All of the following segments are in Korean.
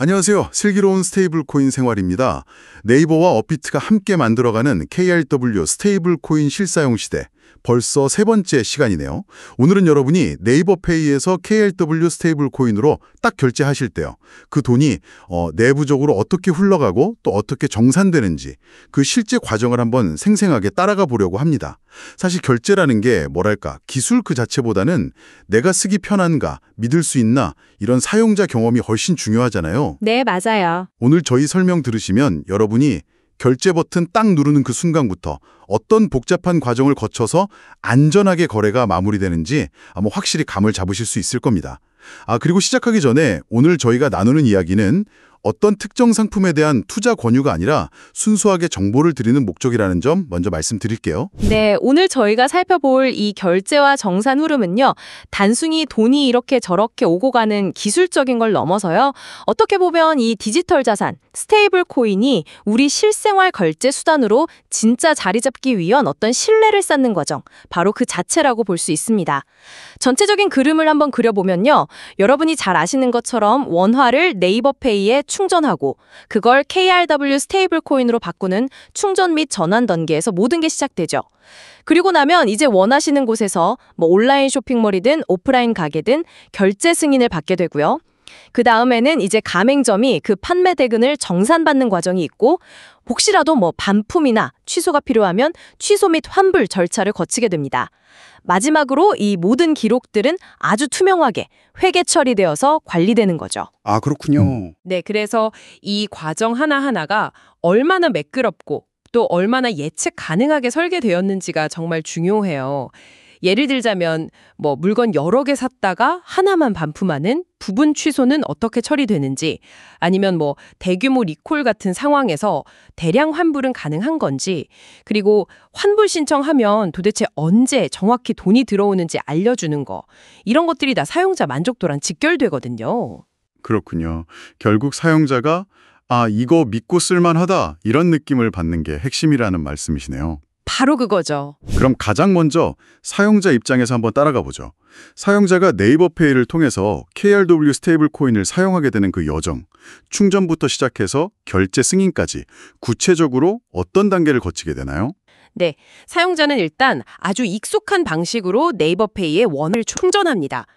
안녕하세요. 슬기로운 스테이블 코인 생활입니다. 네이버와 업비트가 함께 만들어가는 KRW 스테이블 코인 실사용 시대. 벌써 세 번째 시간이네요. 오늘은 여러분이 네이버페이에서 KRW 스테이블 코인으로 딱 결제하실 때요. 그 돈이 내부적으로 어떻게 흘러가고 또 어떻게 정산되는지 그 실제 과정을 한번 생생하게 따라가 보려고 합니다. 사실 결제라는 게 뭐랄까 기술 그 자체보다는 내가 쓰기 편한가, 믿을 수 있나 이런 사용자 경험이 훨씬 중요하잖아요. 네, 맞아요. 오늘 저희 설명 들으시면 여러분이 결제 버튼 딱 누르는 그 순간부터 어떤 복잡한 과정을 거쳐서 안전하게 거래가 마무리되는지 아마 확실히 감을 잡으실 수 있을 겁니다. 그리고 시작하기 전에 오늘 저희가 나누는 이야기는 어떤 특정 상품에 대한 투자 권유가 아니라 순수하게 정보를 드리는 목적이라는 점 먼저 말씀드릴게요. 네, 오늘 저희가 살펴볼 이 결제와 정산 흐름은요. 단순히 돈이 이렇게 저렇게 오고 가는 기술적인 걸 넘어서요. 어떻게 보면 이 디지털 자산, 스테이블 코인이 우리 실생활 결제 수단으로 진짜 자리 잡기 위한 어떤 신뢰를 쌓는 과정, 바로 그 자체라고 볼 수 있습니다. 전체적인 그림을 한번 그려보면요. 여러분이 잘 아시는 것처럼 원화를 네이버페이에 충전하고 그걸 KRW 스테이블 코인으로 바꾸는 충전 및 전환 단계에서 모든 게 시작되죠. 그리고 나면 이제 원하시는 곳에서 온라인 쇼핑몰이든 오프라인 가게든 결제 승인을 받게 되고요. 그 다음에는 이제 가맹점이 그 판매 대금을 정산받는 과정이 있고 혹시라도 반품이나 취소가 필요하면 취소 및 환불 절차를 거치게 됩니다. 마지막으로 이 모든 기록들은 아주 투명하게 회계 처리되어서 관리되는 거죠. 아, 그렇군요. 네, 그래서 이 과정 하나하나가 얼마나 매끄럽고 또 얼마나 예측 가능하게 설계되었는지가 정말 중요해요. 예를 들자면 물건 여러 개 샀다가 하나만 반품하는 부분 취소는 어떻게 처리되는지, 아니면 대규모 리콜 같은 상황에서 대량 환불은 가능한 건지, 그리고 환불 신청하면 도대체 언제 정확히 돈이 들어오는지 알려주는 거, 이런 것들이 다 사용자 만족도랑 직결되거든요. 그렇군요. 결국 사용자가 이거 믿고 쓸만하다 이런 느낌을 받는 게 핵심이라는 말씀이시네요. 바로 그거죠. 그럼 가장 먼저 사용자 입장에서 한번 따라가 보죠. 사용자가 네이버페이를 통해서 KRW 스테이블 코인을 사용하게 되는 그 여정, 충전부터 시작해서 결제 승인까지 구체적으로 어떤 단계를 거치게 되나요? 네, 사용자는 일단 아주 익숙한 방식으로 네이버페이에 원을 충전합니다.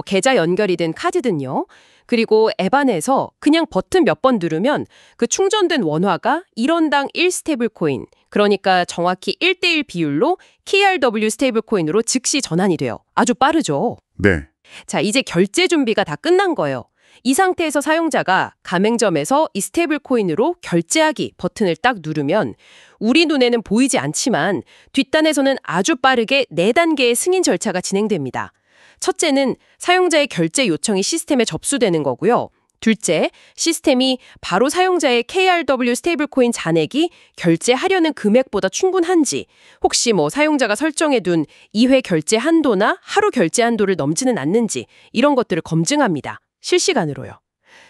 계좌 연결이든 카드든요. 그리고 앱 안에서 그냥 버튼 몇 번 누르면 그 충전된 원화가 1원당 1스테이블 코인, 그러니까 정확히 1:1 비율로 KRW 스테이블 코인으로 즉시 전환이 돼요. 아주 빠르죠. 네. 자, 이제 결제 준비가 다 끝난 거예요. 이 상태에서 사용자가 가맹점에서 이 스테이블 코인으로 결제하기 버튼을 딱 누르면 우리 눈에는 보이지 않지만 뒷단에서는 아주 빠르게 4단계의 승인 절차가 진행됩니다. 첫째는 사용자의 결제 요청이 시스템에 접수되는 거고요. 둘째, 시스템이 바로 사용자의 KRW 스테이블 코인 잔액이 결제하려는 금액보다 충분한지, 혹시 사용자가 설정해둔 2회 결제 한도나 하루 결제 한도를 넘지는 않는지, 이런 것들을 검증합니다. 실시간으로요.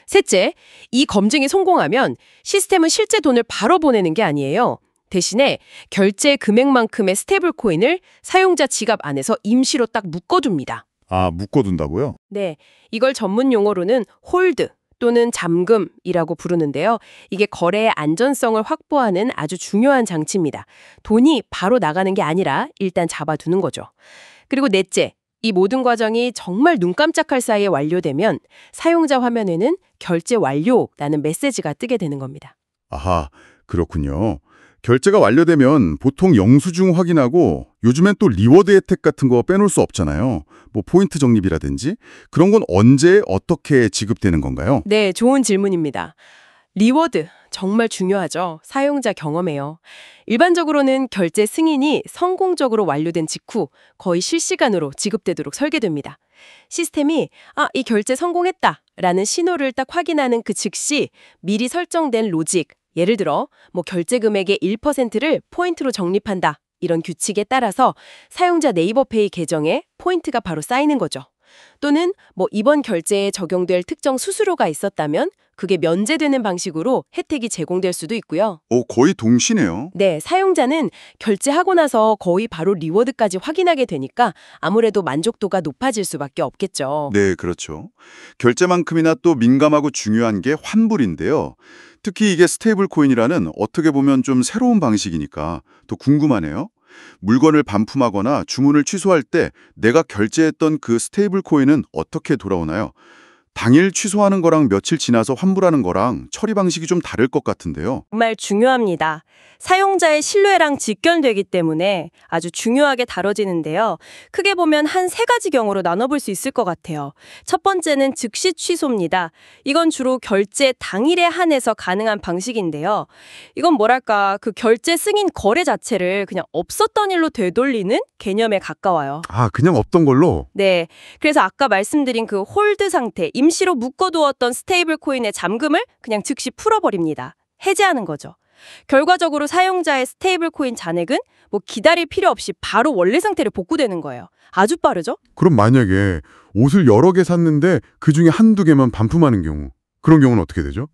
셋째, 이 검증이 성공하면 시스템은 실제 돈을 바로 보내는 게 아니에요. 대신에 결제 금액만큼의 스테이블 코인을 사용자 지갑 안에서 임시로 딱 묶어둡니다. 묶어둔다고요? 네, 이걸 전문 용어로는 홀드 또는 잠금이라고 부르는데요. 이게 거래의 안전성을 확보하는 아주 중요한 장치입니다. 돈이 바로 나가는 게 아니라 일단 잡아두는 거죠. 그리고 넷째, 이 모든 과정이 정말 눈 깜짝할 사이에 완료되면 사용자 화면에는 결제 완료라는 메시지가 뜨게 되는 겁니다. 아하, 그렇군요. 결제가 완료되면 보통 영수증 확인하고 요즘엔 또 리워드 혜택 같은 거 빼놓을 수 없잖아요. 포인트 적립이라든지 그런 건 언제 어떻게 지급되는 건가요? 네, 좋은 질문입니다. 리워드 정말 중요하죠. 사용자 경험에요. 일반적으로는 결제 승인이 성공적으로 완료된 직후 거의 실시간으로 지급되도록 설계됩니다. 시스템이 이 결제 성공했다 라는 신호를 딱 확인하는 그 즉시 미리 설정된 로직, 예를 들어 결제 금액의 1%를 포인트로 적립한다, 이런 규칙에 따라서 사용자 네이버페이 계정에 포인트가 바로 쌓이는 거죠. 또는 이번 결제에 적용될 특정 수수료가 있었다면 그게 면제되는 방식으로 혜택이 제공될 수도 있고요. 거의 동시네요. 네, 사용자는 결제하고 나서 거의 바로 리워드까지 확인하게 되니까 아무래도 만족도가 높아질 수밖에 없겠죠. 네, 그렇죠. 결제만큼이나 또 민감하고 중요한 게 환불인데요. 특히 이게 스테이블 코인이라는 어떻게 보면 좀 새로운 방식이니까 더 궁금하네요. 물건을 반품하거나 주문을 취소할 때 내가 결제했던 그 스테이블 코인은 어떻게 돌아오나요? 당일 취소하는 거랑 며칠 지나서 환불하는 거랑 처리 방식이 좀 다를 것 같은데요. 정말 중요합니다. 사용자의 신뢰랑 직결되기 때문에 아주 중요하게 다뤄지는데요. 크게 보면 한 세 가지 경우로 나눠볼 수 있을 것 같아요. 첫 번째는 즉시 취소입니다. 이건 주로 결제 당일에 한해서 가능한 방식인데요. 이건 뭐랄까 그 결제 승인 거래 자체를 그냥 없었던 일로 되돌리는 개념에 가까워요. 그냥 없던 걸로? 네. 그래서 아까 말씀드린 그 홀드 상태, 임시로 묶어두었던 스테이블 코인의 잠금을 그냥 즉시 풀어버립니다. 해제하는 거죠. 결과적으로 사용자의 스테이블 코인 잔액은 뭐 기다릴 필요 없이 바로 원래 상태로 복구되는 거예요. 아주 빠르죠? 그럼 만약에 옷을 여러 개 샀는데 그중에 한두 개만 반품하는 경우, 그런 경우는 어떻게 되죠?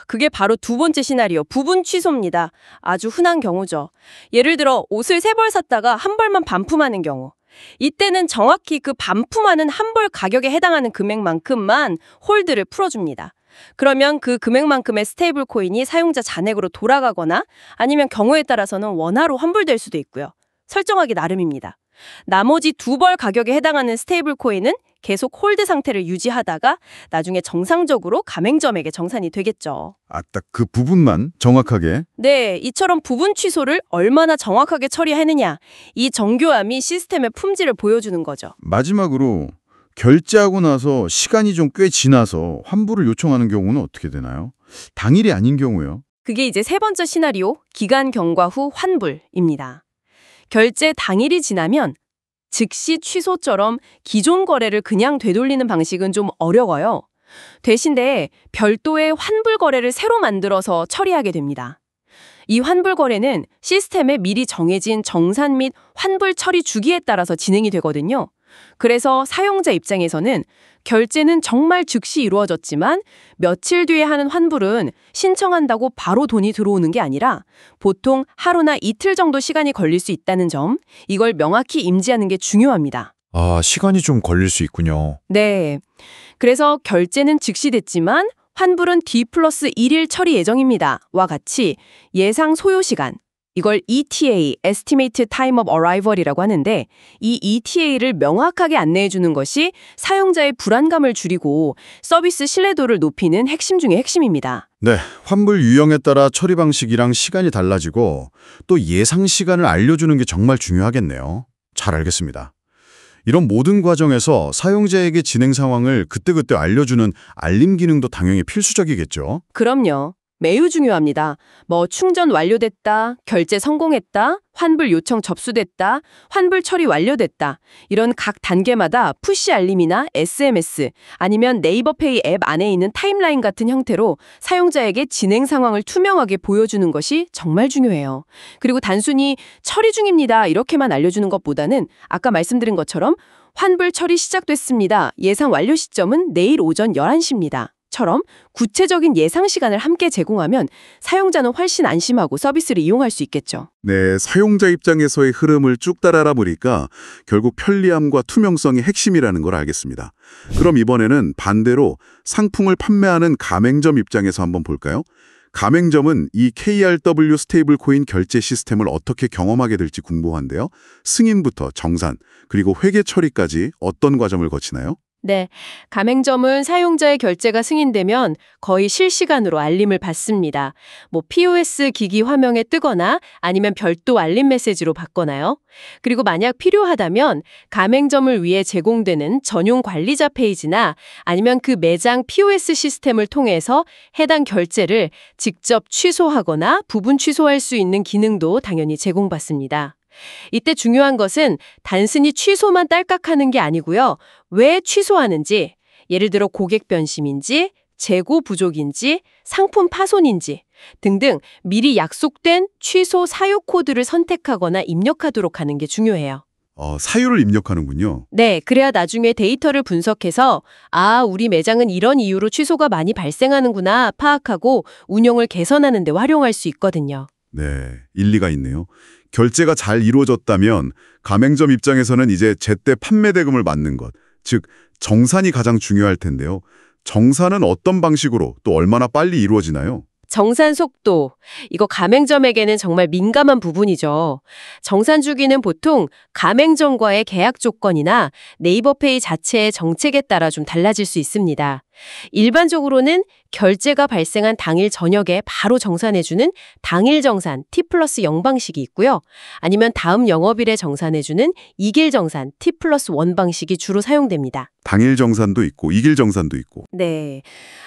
그게 바로 두 번째 시나리오, 부분 취소입니다. 아주 흔한 경우죠. 예를 들어 옷을 3벌 샀다가 한 벌만 반품하는 경우. 이때는 정확히 그 반품하는 한 벌 가격에 해당하는 금액만큼만 홀드를 풀어줍니다. 그러면 그 금액만큼의 스테이블 코인이 사용자 잔액으로 돌아가거나 아니면 경우에 따라서는 원화로 환불될 수도 있고요. 설정하기 나름입니다. 나머지 2벌 가격에 해당하는 스테이블 코인은 계속 홀드 상태를 유지하다가 나중에 정상적으로 가맹점에게 정산이 되겠죠. 딱 그 부분만 정확하게? 네, 이처럼 부분 취소를 얼마나 정확하게 처리하느냐, 이 정교함이 시스템의 품질을 보여주는 거죠. 마지막으로 결제하고 나서 시간이 좀 꽤 지나서 환불을 요청하는 경우는 어떻게 되나요? 당일이 아닌 경우요. 그게 이제 세 번째 시나리오, 기간 경과 후 환불입니다. 결제 당일이 지나면 즉시 취소처럼 기존 거래를 그냥 되돌리는 방식은 좀 어려워요. 대신에 별도의 환불 거래를 새로 만들어서 처리하게 됩니다. 이 환불 거래는 시스템에 미리 정해진 정산 및 환불 처리 주기에 따라서 진행이 되거든요. 그래서 사용자 입장에서는 결제는 정말 즉시 이루어졌지만 며칠 뒤에 하는 환불은 신청한다고 바로 돈이 들어오는 게 아니라 보통 하루나 이틀 정도 시간이 걸릴 수 있다는 점, 이걸 명확히 임지하는 게 중요합니다. 시간이 좀 걸릴 수 있군요. 네. 그래서 결제는 즉시 됐지만 환불은 D+1일 처리 예정입니다. 와 같이 예상 소요 시간, 이걸 ETA, Estimated Time of Arrival이라고 하는데 이 ETA를 명확하게 안내해 주는 것이 사용자의 불안감을 줄이고 서비스 신뢰도를 높이는 핵심 중의 핵심입니다. 네, 환불 유형에 따라 처리 방식이랑 시간이 달라지고 또 예상 시간을 알려주는 게 정말 중요하겠네요. 잘 알겠습니다. 이런 모든 과정에서 사용자에게 진행 상황을 그때그때 알려주는 알림 기능도 당연히 필수적이겠죠. 그럼요. 매우 중요합니다. 충전 완료됐다, 결제 성공했다, 환불 요청 접수됐다, 환불 처리 완료됐다. 이런 각 단계마다 푸시 알림이나 SMS 아니면 네이버페이 앱 안에 있는 타임라인 같은 형태로 사용자에게 진행 상황을 투명하게 보여주는 것이 정말 중요해요. 그리고 단순히 처리 중입니다 이렇게만 알려주는 것보다는 아까 말씀드린 것처럼 환불 처리 시작됐습니다. 예상 완료 시점은 내일 오전 11시입니다. 처럼 구체적인 예상 시간을 함께 제공하면 사용자는 훨씬 안심하고 서비스를 이용할 수 있겠죠. 네, 사용자 입장에서의 흐름을 쭉 따라 보니까 결국 편리함과 투명성이 핵심이라는 걸 알겠습니다. 그럼 이번에는 반대로 상품을 판매하는 가맹점 입장에서 한번 볼까요? 가맹점은 이 KRW 스테이블 코인 결제 시스템을 어떻게 경험하게 될지 궁금한데요. 승인부터 정산, 그리고 회계 처리까지 어떤 과정을 거치나요? 네, 가맹점은 사용자의 결제가 승인되면 거의 실시간으로 알림을 받습니다. POS 기기 화면에 뜨거나 아니면 별도 알림 메시지로 받거나요. 그리고 만약 필요하다면 가맹점을 위해 제공되는 전용 관리자 페이지나 아니면 그 매장 POS 시스템을 통해서 해당 결제를 직접 취소하거나 부분 취소할 수 있는 기능도 당연히 제공받습니다. 이때 중요한 것은 단순히 취소만 딸깍하는 게 아니고요. 왜 취소하는지, 예를 들어 고객 변심인지, 재고 부족인지, 상품 파손인지 등등 미리 약속된 취소 사유 코드를 선택하거나 입력하도록 하는 게 중요해요. 사유를 입력하는군요. 네, 그래야 나중에 데이터를 분석해서 우리 매장은 이런 이유로 취소가 많이 발생하는구나 파악하고 운영을 개선하는 데 활용할 수 있거든요. 네, 일리가 있네요. 결제가 잘 이루어졌다면 가맹점 입장에서는 이제 제때 판매 대금을 받는 것, 즉 정산이 가장 중요할 텐데요. 정산은 어떤 방식으로 또 얼마나 빨리 이루어지나요? 정산 속도, 이거 가맹점에게는 정말 민감한 부분이죠. 정산 주기는 보통 가맹점과의 계약 조건이나 네이버페이 자체의 정책에 따라 좀 달라질 수 있습니다. 일반적으로는 결제가 발생한 당일 저녁에 바로 정산해주는 당일 정산 T+0 방식이 있고요. 아니면 다음 영업일에 정산해주는 이길 정산 T+1 방식이 주로 사용됩니다. 당일 정산도 있고 이길 정산도 있고. 네.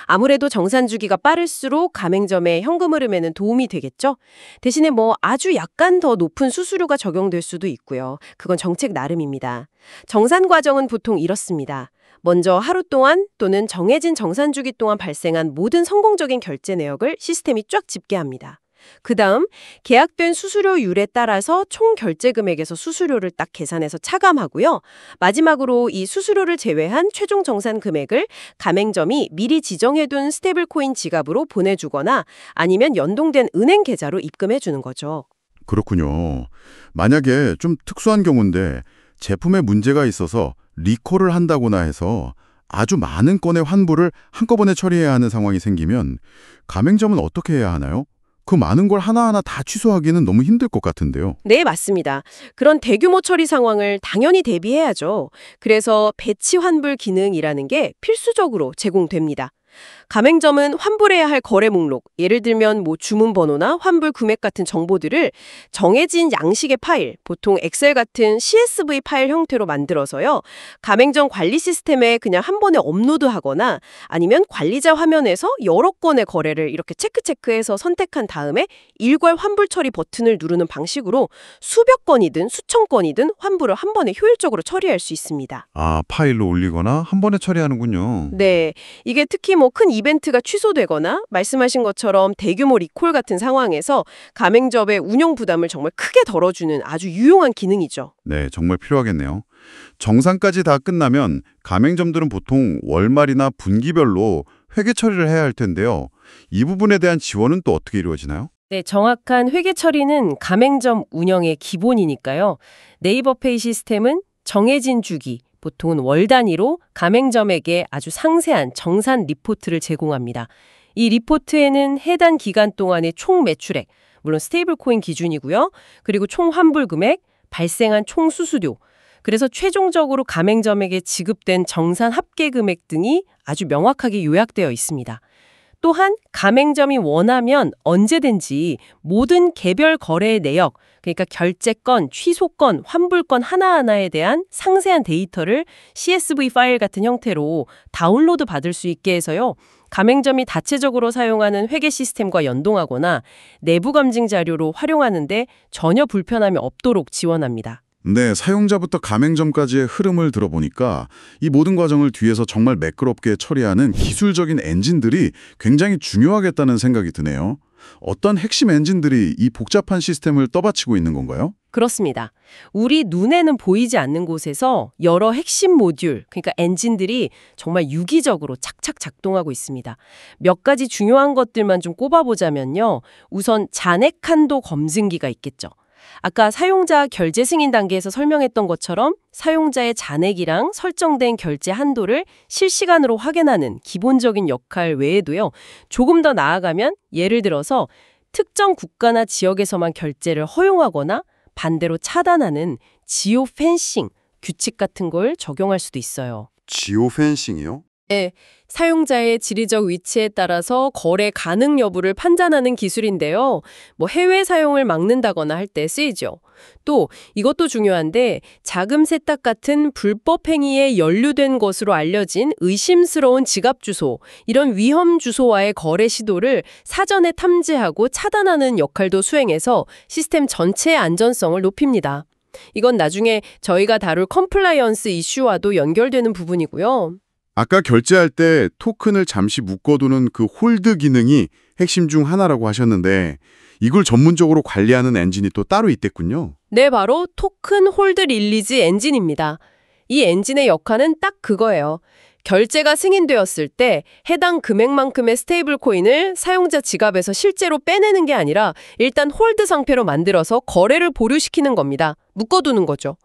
아무래도 정산 주기가 빠를수록 가맹점의 현금 흐름에는 도움이 되겠죠. 대신에 아주 약간 더 높은 수수료가 적용될 수도 있고요. 그건 정책 나름입니다. 정산 과정은 보통 이렇습니다. 먼저 하루 동안 또는 정해진 정산 주기 동안 발생한 모든 성공적인 결제 내역을 시스템이 쫙 집계합니다. 그 다음 계약된 수수료율에 따라서 총 결제 금액에서 수수료를 딱 계산해서 차감하고요. 마지막으로 이 수수료를 제외한 최종 정산 금액을 가맹점이 미리 지정해둔 스테이블코인 지갑으로 보내주거나 아니면 연동된 은행 계좌로 입금해 주는 거죠. 그렇군요. 만약에 좀 특수한 경우인데 제품에 문제가 있어서 리콜을 한다거나 해서 아주 많은 건의 환불을 한꺼번에 처리해야 하는 상황이 생기면 가맹점은 어떻게 해야 하나요? 그 많은 걸 하나하나 다 취소하기는 너무 힘들 것 같은데요. 네, 맞습니다. 그런 대규모 처리 상황을 당연히 대비해야죠. 그래서 배치 환불 기능이라는 게 필수적으로 제공됩니다. 가맹점은 환불해야 할 거래 목록, 예를 들면 주문 번호나 환불 금액 같은 정보들을 정해진 양식의 파일, 보통 엑셀 같은 CSV 파일 형태로 만들어서요. 가맹점 관리 시스템에 그냥 한 번에 업로드하거나 아니면 관리자 화면에서 여러 건의 거래를 이렇게 체크해서 선택한 다음에 일괄 환불 처리 버튼을 누르는 방식으로 수백 건이든 수천 건이든 환불을 한 번에 효율적으로 처리할 수 있습니다. 파일로 올리거나 한 번에 처리하는군요. 네, 이게 특히 큰 이벤트가 취소되거나 말씀하신 것처럼 대규모 리콜 같은 상황에서 가맹점의 운영 부담을 정말 크게 덜어주는 아주 유용한 기능이죠. 네, 정말 필요하겠네요. 정산까지 다 끝나면 가맹점들은 보통 월말이나 분기별로 회계 처리를 해야 할 텐데요. 이 부분에 대한 지원은 또 어떻게 이루어지나요? 네, 정확한 회계 처리는 가맹점 운영의 기본이니까요. 네이버페이 시스템은 정해진 주기, 보통은 월 단위로 가맹점에게 아주 상세한 정산 리포트를 제공합니다. 이 리포트에는 해당 기간 동안의 총 매출액, 물론 스테이블코인 기준이고요. 그리고 총 환불 금액, 발생한 총 수수료, 그래서 최종적으로 가맹점에게 지급된 정산 합계 금액 등이 아주 명확하게 요약되어 있습니다. 또한 가맹점이 원하면 언제든지 모든 개별 거래의 내역, 그러니까 결제건, 취소건, 환불건 하나하나에 대한 상세한 데이터를 CSV 파일 같은 형태로 다운로드 받을 수 있게 해서요. 가맹점이 다체적으로 사용하는 회계 시스템과 연동하거나 내부 검증 자료로 활용하는데 전혀 불편함이 없도록 지원합니다. 네, 사용자부터 가맹점까지의 흐름을 들어보니까 이 모든 과정을 뒤에서 정말 매끄럽게 처리하는 기술적인 엔진들이 굉장히 중요하겠다는 생각이 드네요. 어떤 핵심 엔진들이 이 복잡한 시스템을 떠받치고 있는 건가요? 그렇습니다. 우리 눈에는 보이지 않는 곳에서 여러 핵심 모듈, 그러니까 엔진들이 정말 유기적으로 착착 작동하고 있습니다. 몇 가지 중요한 것들만 좀 꼽아보자면요. 우선 잔액 한도 검증기가 있겠죠. 아까 사용자 결제 승인 단계에서 설명했던 것처럼 사용자의 잔액이랑 설정된 결제 한도를 실시간으로 확인하는 기본적인 역할 외에도요. 조금 더 나아가면 예를 들어서 특정 국가나 지역에서만 결제를 허용하거나 반대로 차단하는 지오 펜싱 규칙 같은 걸 적용할 수도 있어요. 지오 펜싱이요? 네, 사용자의 지리적 위치에 따라서 거래 가능 여부를 판단하는 기술인데요. 해외 사용을 막는다거나 할 때 쓰이죠. 또 이것도 중요한데 자금 세탁 같은 불법 행위에 연루된 것으로 알려진 의심스러운 지갑 주소, 이런 위험 주소와의 거래 시도를 사전에 탐지하고 차단하는 역할도 수행해서 시스템 전체의 안전성을 높입니다. 이건 나중에 저희가 다룰 컴플라이언스 이슈와도 연결되는 부분이고요. 아까 결제할 때 토큰을 잠시 묶어두는 그 홀드 기능이 핵심 중 하나라고 하셨는데 이걸 전문적으로 관리하는 엔진이 또 따로 있댔군요. 네, 바로 토큰 홀드 릴리즈 엔진입니다. 이 엔진의 역할은 딱 그거예요. 결제가 승인되었을 때 해당 금액만큼의 스테이블 코인을 사용자 지갑에서 실제로 빼내는 게 아니라 일단 홀드 상태로 만들어서 거래를 보류시키는 겁니다. 묶어두는 거죠.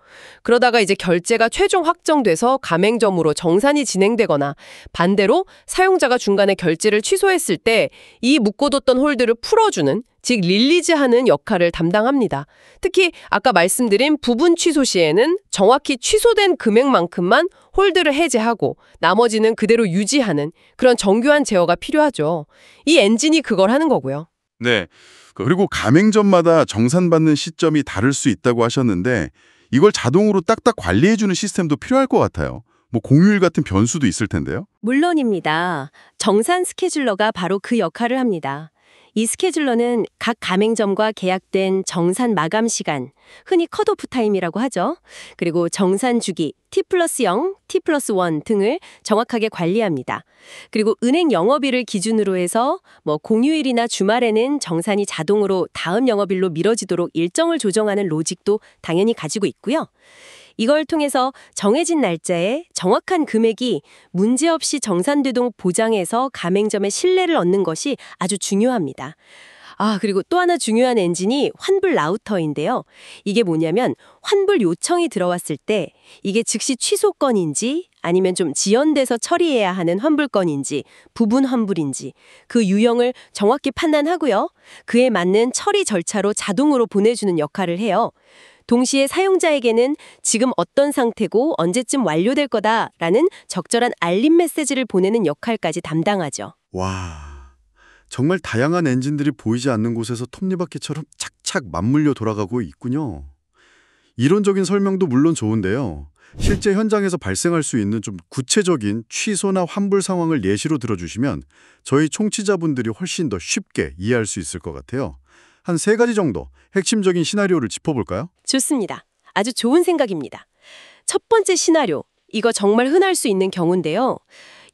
그러다가 이제 결제가 최종 확정돼서 가맹점으로 정산이 진행되거나 반대로 사용자가 중간에 결제를 취소했을 때 이 묶어뒀던 홀드를 풀어주는, 즉 릴리즈하는 역할을 담당합니다. 특히 아까 말씀드린 부분 취소 시에는 정확히 취소된 금액만큼만 홀드를 해제하고 나머지는 그대로 유지하는 그런 정교한 제어가 필요하죠. 이 엔진이 그걸 하는 거고요. 네. 그리고 가맹점마다 정산받는 시점이 다를 수 있다고 하셨는데 이걸 자동으로 딱딱 관리해주는 시스템도 필요할 것 같아요. 뭐 공휴일 같은 변수도 있을 텐데요. 물론입니다. 정산 스케줄러가 바로 그 역할을 합니다. 이 스케줄러는 각 가맹점과 계약된 정산 마감 시간, 흔히 컷오프 타임이라고 하죠. 그리고 정산 주기, T+0, T+1 등을 정확하게 관리합니다. 그리고 은행 영업일을 기준으로 해서 공휴일이나 주말에는 정산이 자동으로 다음 영업일로 미뤄지도록 일정을 조정하는 로직도 당연히 가지고 있고요. 이걸 통해서 정해진 날짜에 정확한 금액이 문제없이 정산되도록 보장해서 가맹점의 신뢰를 얻는 것이 아주 중요합니다. 그리고 또 하나 중요한 엔진이 환불 라우터인데요. 이게 뭐냐면 환불 요청이 들어왔을 때 이게 즉시 취소 건인지 아니면 좀 지연돼서 처리해야 하는 환불 건인지 부분 환불인지 그 유형을 정확히 판단하고요. 그에 맞는 처리 절차로 자동으로 보내주는 역할을 해요. 동시에 사용자에게는 지금 어떤 상태고 언제쯤 완료될 거다라는 적절한 알림 메시지를 보내는 역할까지 담당하죠. 와, 정말 다양한 엔진들이 보이지 않는 곳에서 톱니바퀴처럼 착착 맞물려 돌아가고 있군요. 이론적인 설명도 물론 좋은데요. 실제 현장에서 발생할 수 있는 좀 구체적인 취소나 환불 상황을 예시로 들어주시면 저희 청취자분들이 훨씬 더 쉽게 이해할 수 있을 것 같아요. 한 3가지 정도 핵심적인 시나리오를 짚어볼까요? 좋습니다. 아주 좋은 생각입니다. 첫 번째 시나리오, 이거 정말 흔할 수 있는 경우인데요.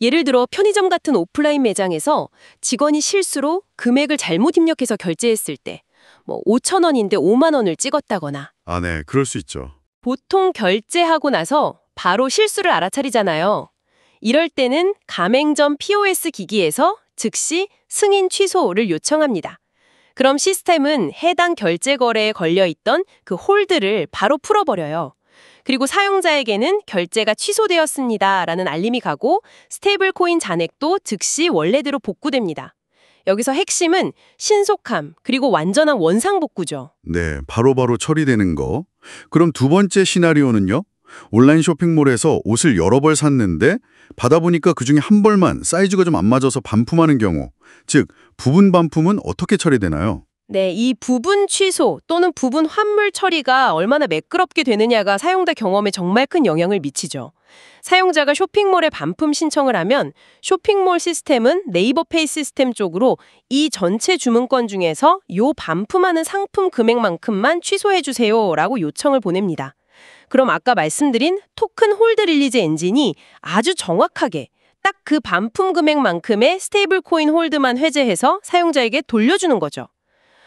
예를 들어 편의점 같은 오프라인 매장에서 직원이 실수로 금액을 잘못 입력해서 결제했을 때 5,000원인데 5만 원을 찍었다거나 네, 그럴 수 있죠. 보통 결제하고 나서 바로 실수를 알아차리잖아요. 이럴 때는 가맹점 POS 기기에서 즉시 승인 취소를 요청합니다. 그럼 시스템은 해당 결제 거래에 걸려있던 그 홀드를 바로 풀어버려요. 그리고 사용자에게는 결제가 취소되었습니다라는 알림이 가고 스테이블 코인 잔액도 즉시 원래대로 복구됩니다. 여기서 핵심은 신속함 그리고 완전한 원상 복구죠. 네, 바로바로 처리되는 거. 그럼 두 번째 시나리오는요? 온라인 쇼핑몰에서 옷을 여러 벌 샀는데 받아보니까 그중에 한 벌만 사이즈가 좀 안 맞아서 반품하는 경우, 즉 부분 반품은 어떻게 처리되나요? 네, 이 부분 취소 또는 부분 환불 처리가 얼마나 매끄럽게 되느냐가 사용자 경험에 정말 큰 영향을 미치죠. 사용자가 쇼핑몰에 반품 신청을 하면 쇼핑몰 시스템은 네이버페이 시스템 쪽으로 이 전체 주문건 중에서 요 반품하는 상품 금액만큼만 취소해주세요 라고 요청을 보냅니다. 그럼 아까 말씀드린 토큰 홀드 릴리즈 엔진이 아주 정확하게 딱 그 반품 금액만큼의 스테이블 코인 홀드만 회제해서 사용자에게 돌려주는 거죠.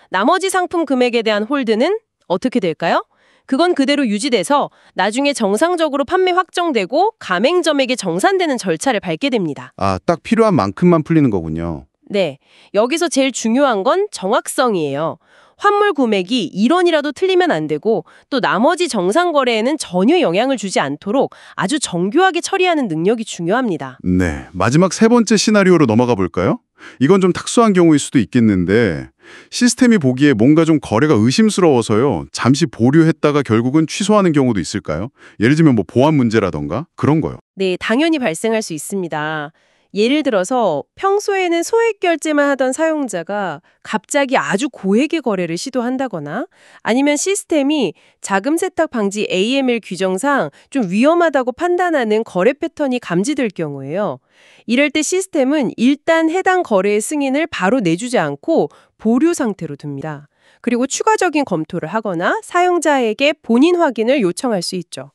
나머지 상품 금액에 대한 홀드는 어떻게 될까요? 그건 그대로 유지돼서 나중에 정상적으로 판매 확정되고 가맹점에게 정산되는 절차를 밟게 됩니다. 딱 필요한 만큼만 풀리는 거군요. 네, 여기서 제일 중요한 건 정확성이에요. 환물 금액이 1원이라도 틀리면 안 되고 또 나머지 정상 거래에는 전혀 영향을 주지 않도록 아주 정교하게 처리하는 능력이 중요합니다. 네, 마지막 3번째 시나리오로 넘어가 볼까요? 이건 좀 특수한 경우일 수도 있겠는데 시스템이 보기에 뭔가 좀 거래가 의심스러워서요. 잠시 보류했다가 결국은 취소하는 경우도 있을까요? 예를 들면 보안 문제라던가 그런 거요. 네, 당연히 발생할 수 있습니다. 예를 들어서 평소에는 소액 결제만 하던 사용자가 갑자기 아주 고액의 거래를 시도한다거나 아니면 시스템이 자금 세탁 방지 AML 규정상 좀 위험하다고 판단하는 거래 패턴이 감지될 경우에요. 이럴 때 시스템은 일단 해당 거래의 승인을 바로 내주지 않고 보류 상태로 둡니다. 그리고 추가적인 검토를 하거나 사용자에게 본인 확인을 요청할 수 있죠.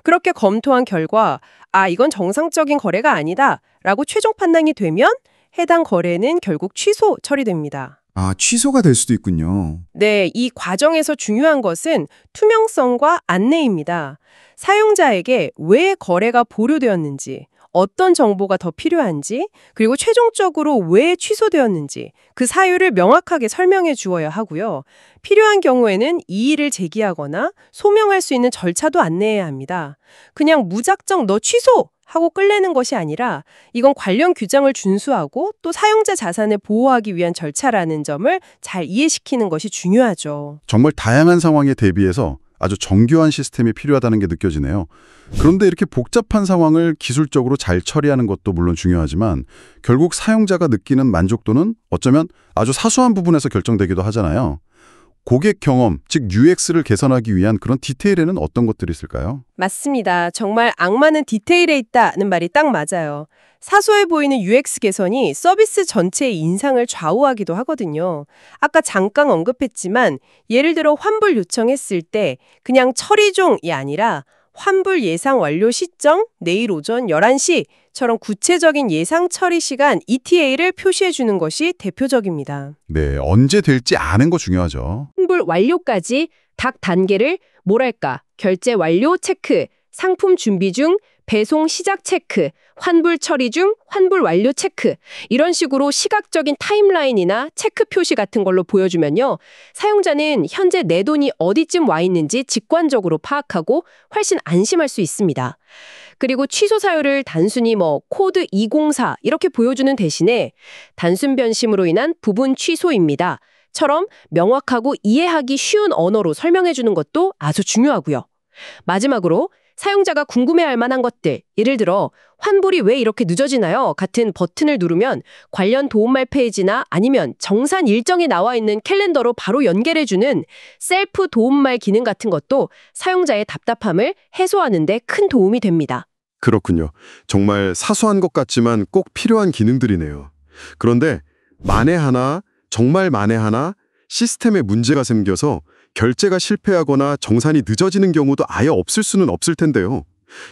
그렇게 검토한 결과 이건 정상적인 거래가 아니다 라고 최종 판단이 되면 해당 거래는 결국 취소 처리됩니다. 아, 취소가 될 수도 있군요. 네, 이 과정에서 중요한 것은 투명성과 안내입니다. 사용자에게 왜 거래가 보류되었는지, 어떤 정보가 더 필요한지, 그리고 최종적으로 왜 취소되었는지 그 사유를 명확하게 설명해 주어야 하고요. 필요한 경우에는 이의를 제기하거나 소명할 수 있는 절차도 안내해야 합니다. 그냥 무작정 너 취소! 하고 끌내는 것이 아니라 이건 관련 규정을 준수하고 또 사용자 자산을 보호하기 위한 절차라는 점을 잘 이해시키는 것이 중요하죠. 정말 다양한 상황에 대비해서 아주 정교한 시스템이 필요하다는 게 느껴지네요. 그런데 이렇게 복잡한 상황을 기술적으로 잘 처리하는 것도 물론 중요하지만 결국 사용자가 느끼는 만족도는 어쩌면 아주 사소한 부분에서 결정되기도 하잖아요. 고객 경험, 즉 UX를 개선하기 위한 그런 디테일에는 어떤 것들이 있을까요? 맞습니다. 정말 악마는 디테일에 있다는 말이 딱 맞아요. 사소해 보이는 UX 개선이 서비스 전체의 인상을 좌우하기도 하거든요. 아까 잠깐 언급했지만 예를 들어 환불 요청했을 때 그냥 처리 중이 아니라 환불 예상 완료 시점, 내일 오전 11시처럼 구체적인 예상 처리 시간 ETA를 표시해 주는 것이 대표적입니다. 네, 언제 될지 아는 거 중요하죠. 환불 완료까지 각 단계를 뭐랄까 결제 완료 체크, 상품 준비 중, 배송 시작 체크, 환불 처리 중, 환불 완료 체크 이런 식으로 시각적인 타임라인이나 체크 표시 같은 걸로 보여주면요. 사용자는 현재 내 돈이 어디쯤 와 있는지 직관적으로 파악하고 훨씬 안심할 수 있습니다. 그리고 취소 사유를 단순히 코드 204 이렇게 보여주는 대신에 단순 변심으로 인한 부분 취소입니다. 처럼 명확하고 이해하기 쉬운 언어로 설명해 주는 것도 아주 중요하고요. 마지막으로 사용자가 궁금해할 만한 것들, 예를 들어 환불이 왜 이렇게 늦어지나요? 같은 버튼을 누르면 관련 도움말 페이지나 아니면 정산 일정이 나와 있는 캘린더로 바로 연결해주는 셀프 도움말 기능 같은 것도 사용자의 답답함을 해소하는 데 큰 도움이 됩니다. 그렇군요. 정말 사소한 것 같지만 꼭 필요한 기능들이네요. 그런데 만에 하나, 정말 만에 하나 시스템에 문제가 생겨서 결제가 실패하거나 정산이 늦어지는 경우도 아예 없을 수는 없을 텐데요.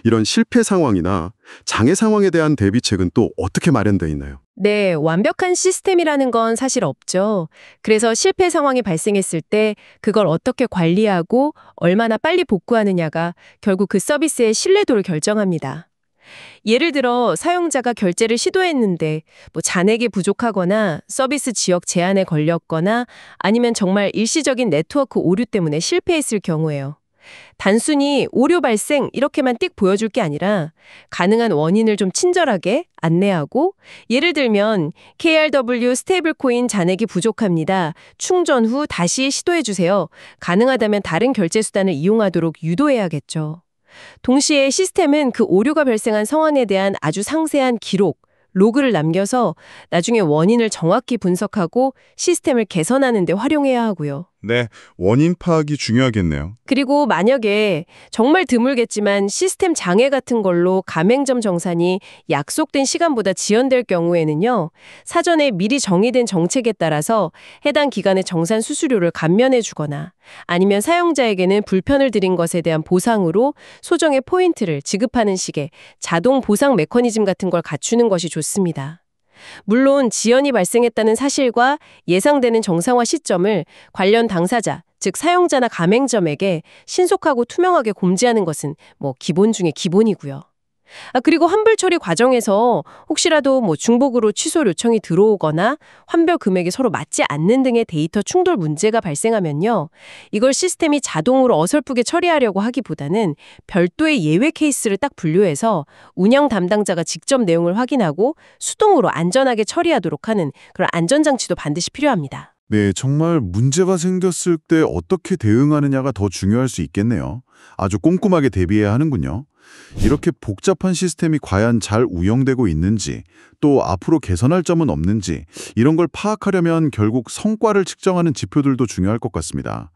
이런 실패 상황이나 장애 상황에 대한 대비책은 또 어떻게 마련되어 있나요? 네, 완벽한 시스템이라는 건 사실 없죠. 그래서 실패 상황이 발생했을 때 그걸 어떻게 관리하고 얼마나 빨리 복구하느냐가 결국 그 서비스의 신뢰도를 결정합니다. 예를 들어 사용자가 결제를 시도했는데 잔액이 부족하거나 서비스 지역 제한에 걸렸거나 아니면 정말 일시적인 네트워크 오류 때문에 실패했을 경우에요. 단순히 오류 발생 이렇게만 띡 보여줄 게 아니라 가능한 원인을 좀 친절하게 안내하고 예를 들면 KRW 스테이블 코인 잔액이 부족합니다. 충전 후 다시 시도해 주세요. 가능하다면 다른 결제 수단을 이용하도록 유도해야겠죠. 동시에 시스템은 그 오류가 발생한 상황에 대한 아주 상세한 기록, 로그를 남겨서 나중에 원인을 정확히 분석하고 시스템을 개선하는 데 활용해야 하고요. 네, 원인 파악이 중요하겠네요. 그리고 만약에 정말 드물겠지만 시스템 장애 같은 걸로 가맹점 정산이 약속된 시간보다 지연될 경우에는요. 사전에 미리 정의된 정책에 따라서 해당 기간의 정산 수수료를 감면해 주거나 아니면 사용자에게는 불편을 드린 것에 대한 보상으로 소정의 포인트를 지급하는 식의 자동 보상 메커니즘 같은 걸 갖추는 것이 좋습니다. 물론 지연이 발생했다는 사실과 예상되는 정상화 시점을 관련 당사자, 즉 사용자나 가맹점에게 신속하고 투명하게 공지하는 것은 기본 중에 기본이고요. 그리고 환불 처리 과정에서 혹시라도 중복으로 취소 요청이 들어오거나 환별 금액이 서로 맞지 않는 등의 데이터 충돌 문제가 발생하면요. 이걸 시스템이 자동으로 어설프게 처리하려고 하기보다는 별도의 예외 케이스를 딱 분류해서 운영 담당자가 직접 내용을 확인하고 수동으로 안전하게 처리하도록 하는 그런 안전장치도 반드시 필요합니다. 네, 정말 문제가 생겼을 때 어떻게 대응하느냐가 더 중요할 수 있겠네요. 아주 꼼꼼하게 대비해야 하는군요. 이렇게 복잡한 시스템이 과연 잘 운영되고 있는지, 또 앞으로 개선할 점은 없는지 이런 걸 파악하려면 결국 성과를 측정하는 지표들도 중요할 것 같습니다.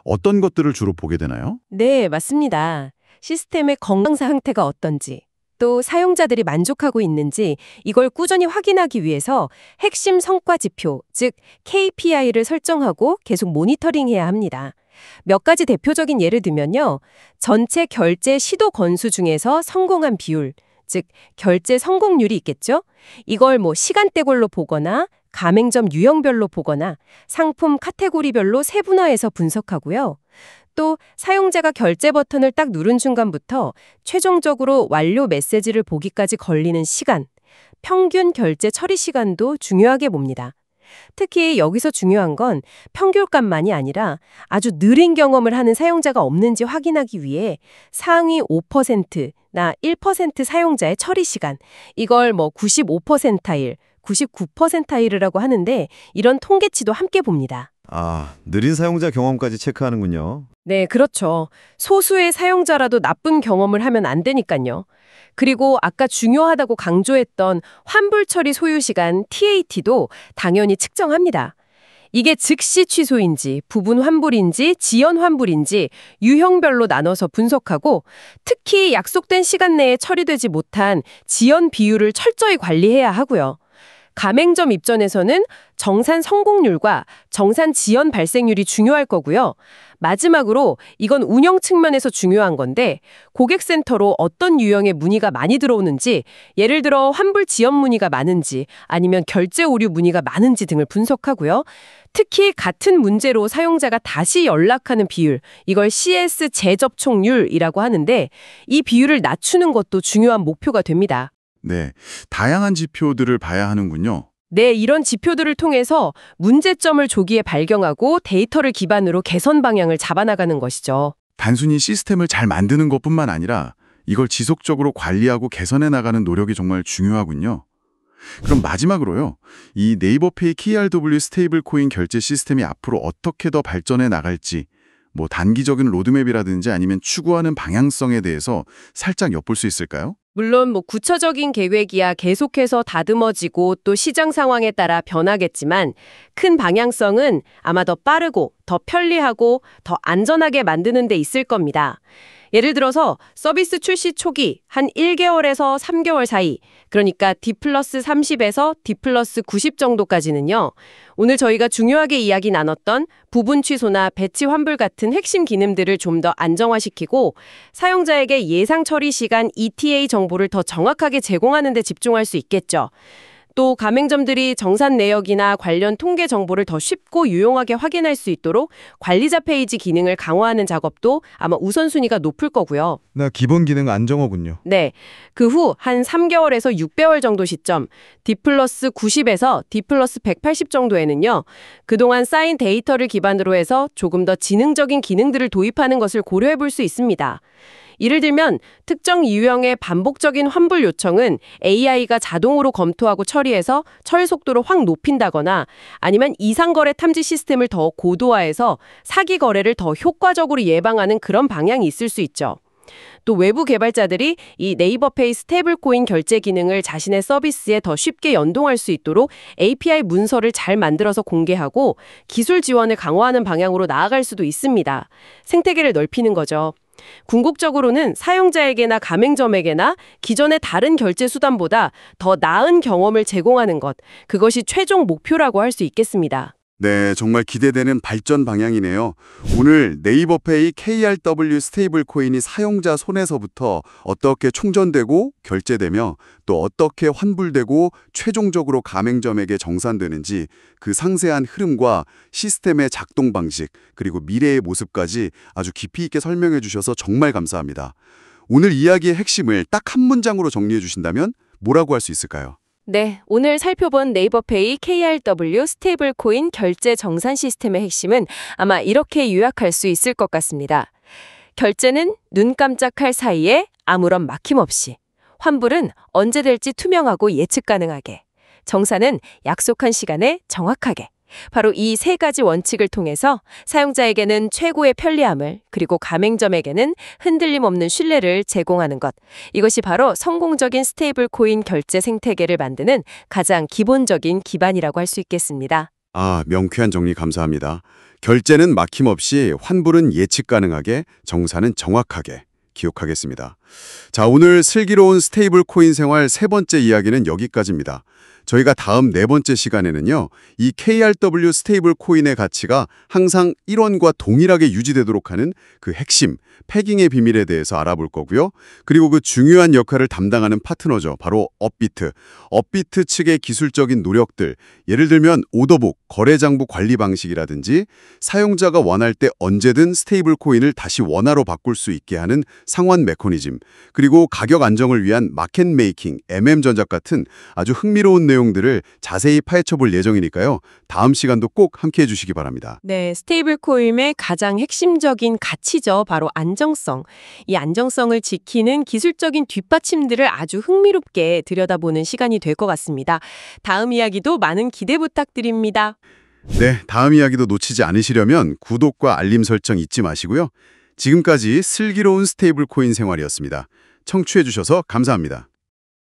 어떤 것들을 주로 보게 되나요? 네, 맞습니다. 시스템의 건강 상태가 어떤지, 또 사용자들이 만족하고 있는지 이걸 꾸준히 확인하기 위해서 핵심 성과 지표, 즉 KPI를 설정하고 계속 모니터링해야 합니다. 몇 가지 대표적인 예를 들면요. 전체 결제 시도 건수 중에서 성공한 비율, 즉 결제 성공률이 있겠죠? 이걸 시간대별로 보거나 가맹점 유형별로 보거나 상품 카테고리별로 세분화해서 분석하고요. 또 사용자가 결제 버튼을 딱 누른 순간부터 최종적으로 완료 메시지를 보기까지 걸리는 시간, 평균 결제 처리 시간도 중요하게 봅니다. 특히 여기서 중요한 건 평균값만이 아니라 아주 느린 경험을 하는 사용자가 없는지 확인하기 위해 상위 5%나 1% 사용자의 처리 시간, 이걸 95%일, 99%일이라고 하는데 이런 통계치도 함께 봅니다. 아, 느린 사용자 경험까지 체크하는군요. 네, 그렇죠. 소수의 사용자라도 나쁜 경험을 하면 안 되니까요. 그리고 아까 중요하다고 강조했던 환불 처리 소요 시간 TAT도 당연히 측정합니다. 이게 즉시 취소인지, 부분 환불인지, 지연 환불인지 유형별로 나눠서 분석하고 특히 약속된 시간 내에 처리되지 못한 지연 비율을 철저히 관리해야 하고요. 가맹점 입장에서는 정산 성공률과 정산 지연 발생률이 중요할 거고요. 마지막으로 이건 운영 측면에서 중요한 건데 고객센터로 어떤 유형의 문의가 많이 들어오는지, 예를 들어 환불 지연 문의가 많은지 아니면 결제 오류 문의가 많은지 등을 분석하고요. 특히 같은 문제로 사용자가 다시 연락하는 비율, 이걸 CS 재접촉률이라고 하는데 이 비율을 낮추는 것도 중요한 목표가 됩니다. 네, 다양한 지표들을 봐야 하는군요. 네, 이런 지표들을 통해서 문제점을 조기에 발견하고 데이터를 기반으로 개선 방향을 잡아나가는 것이죠. 단순히 시스템을 잘 만드는 것뿐만 아니라 이걸 지속적으로 관리하고 개선해 나가는 노력이 정말 중요하군요. 그럼 마지막으로요. 이 네이버페이 KRW 스테이블 코인 결제 시스템이 앞으로 어떻게 더 발전해 나갈지, 단기적인 로드맵이라든지 아니면 추구하는 방향성에 대해서 살짝 엿볼 수 있을까요? 물론 구체적인 계획이야 계속해서 다듬어지고 또 시장 상황에 따라 변하겠지만 큰 방향성은 아마 더 빠르고 더 편리하고 더 안전하게 만드는 데 있을 겁니다. 예를 들어서 서비스 출시 초기 한 1개월에서 3개월 사이, 그러니까 D+30에서 D+90 정도까지는요. 오늘 저희가 중요하게 이야기 나눴던 부분 취소나 배치 환불 같은 핵심 기능들을 좀 더 안정화시키고 사용자에게 예상 처리 시간 ETA 정보를 더 정확하게 제공하는 데 집중할 수 있겠죠. 또 가맹점들이 정산 내역이나 관련 통계 정보를 더 쉽고 유용하게 확인할 수 있도록 관리자 페이지 기능을 강화하는 작업도 아마 우선순위가 높을 거고요. 나 기본 기능 안정화군요. 네, 그 후 한 3개월에서 6개월 정도 시점, D+90에서 D+180 정도에는요. 그동안 쌓인 데이터를 기반으로 해서 조금 더 지능적인 기능들을 도입하는 것을 고려해 볼 수 있습니다. 예를 들면 특정 유형의 반복적인 환불 요청은 AI가 자동으로 검토하고 처리해서 처리 속도를 확 높인다거나 아니면 이상거래 탐지 시스템을 더 고도화해서 사기 거래를 더 효과적으로 예방하는 그런 방향이 있을 수 있죠. 또 외부 개발자들이 이 네이버페이 스테이블 코인 결제 기능을 자신의 서비스에 더 쉽게 연동할 수 있도록 API 문서를 잘 만들어서 공개하고 기술 지원을 강화하는 방향으로 나아갈 수도 있습니다. 생태계를 넓히는 거죠. 궁극적으로는 사용자에게나 가맹점에게나 기존의 다른 결제 수단보다 더 나은 경험을 제공하는 것, 그것이 최종 목표라고 할 수 있겠습니다. 네, 정말 기대되는 발전 방향이네요. 오늘 네이버페이 KRW 스테이블 코인이 사용자 손에서부터 어떻게 충전되고 결제되며 또 어떻게 환불되고 최종적으로 가맹점에게 정산되는지 그 상세한 흐름과 시스템의 작동 방식 그리고 미래의 모습까지 아주 깊이 있게 설명해 주셔서 정말 감사합니다. 오늘 이야기의 핵심을 딱 한 문장으로 정리해 주신다면 뭐라고 할 수 있을까요? 네, 오늘 살펴본 네이버페이 KRW 스테이블 코인 결제 정산 시스템의 핵심은 아마 이렇게 요약할 수 있을 것 같습니다. 결제는 눈 깜짝할 사이에 아무런 막힘 없이, 환불은 언제 될지 투명하고 예측 가능하게, 정산은 약속한 시간에 정확하게. 바로 이 세 가지 원칙을 통해서 사용자에게는 최고의 편리함을, 그리고 가맹점에게는 흔들림 없는 신뢰를 제공하는 것. 이것이 바로 성공적인 스테이블 코인 결제 생태계를 만드는 가장 기본적인 기반이라고 할 수 있겠습니다. 아, 명쾌한 정리 감사합니다. 결제는 막힘없이, 환불은 예측 가능하게, 정산은 정확하게. 기억하겠습니다. 자, 오늘 슬기로운 스테이블 코인 생활 세 번째 이야기는 여기까지입니다. 저희가 다음 네 번째 시간에는요. 이 KRW 스테이블 코인의 가치가 항상 1원과 동일하게 유지되도록 하는 그 핵심, 패깅의 비밀에 대해서 알아볼 거고요. 그리고 그 중요한 역할을 담당하는 파트너죠. 바로 업비트. 업비트 측의 기술적인 노력들, 예를 들면 오더북, 거래장부 관리 방식이라든지 사용자가 원할 때 언제든 스테이블 코인을 다시 원화로 바꿀 수 있게 하는 상환 메커니즘, 그리고 가격 안정을 위한 마켓 메이킹, 전작 같은 아주 흥미로운 내용들을 자세히 파헤쳐 볼 예정이니까요. 다음 시간도 꼭 함께해 주시기 바랍니다. 네, 스테이블 코인의 가장 핵심적인 가치죠. 바로 안정성. 이 안정성을 지키는 기술적인 뒷받침들을 아주 흥미롭게 들여다보는 시간이 될 것 같습니다. 다음 이야기도 많은 기대 부탁드립니다. 네, 다음 이야기도 놓치지 않으시려면 구독과 알림 설정 잊지 마시고요. 지금까지 슬기로운 스테이블 코인 생활이었습니다. 청취해 주셔서 감사합니다.